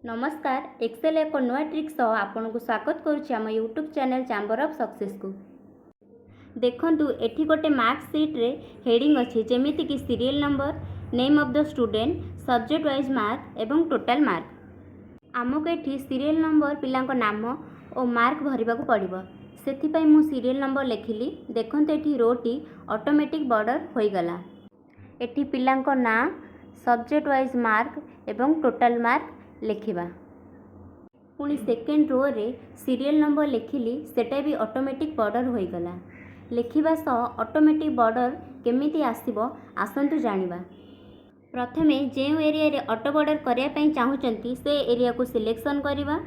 नमस्कार एक्सेल एक नुआ ट्रिक सह आपन को स्वागत करुच्ची आम YouTube channel chamber of success को। देखंतु एठी गोटे मार्क्स शीट रे हेडिंग अच्छी जेमिति कि serial number, name of the student, subject wise mark एवं टोटल मार्क। आमको एठी सीरियल नंबर पिलांको नाम और मार्क भरिबा को पड़िबो। सेथिपाई मु सीरियल नंबर लिखिली। देखंतु एठी रोटी ऑटोमेटिक बॉर्डर होई गला। एठी पिलांको ना, सब्जेक्ट वाइज मार्क एवं टोटल मार्क लिखिबा। पुणी सेकेंड रो रे सीरियल नंबर लिखिली, सेटा भी ऑटोमेटिक बॉर्डर होई गला। लिखिबा सह ऑटोमेटिक बॉर्डर केमिति आसीबो आसंतु जानिबा। प्रथमे जे एरिया रे ऑटो बॉर्डर करिया पई चाहुचंती से एरिया को सिलेक्शन करिबा।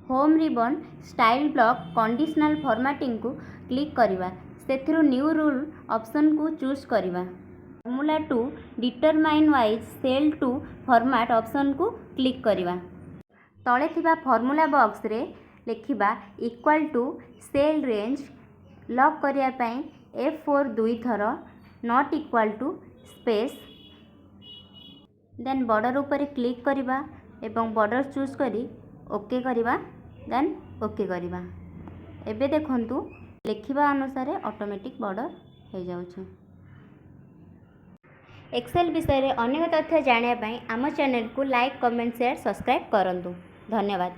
Home ribbon style block conditional formatting को क्लिक करिबा। सेथिरु न्यू रूल ऑप्शन को चूज करिबा। Formula to determine which cell to format option को क्लिक करिबा। तले थिबा फॉर्मूला बॉक्स रे लिखिबा equal to cell range lock करिया पई F4 दुई थर, not equal to space, then border ऊपर क्लिक करिबा एवं बॉर्डर चूज करी ओके करिबा, देन ओके करिबा। एबे देखंतु लिखिबा अनुसार ऑटोमेटिक बॉर्डर हो जाउछ। एक्सेल विषय में अनेक तथ्य जानापी आम चैनल को लाइक, कमेंट, शेयर, सब्सक्राइब करंतु। धन्यवाद।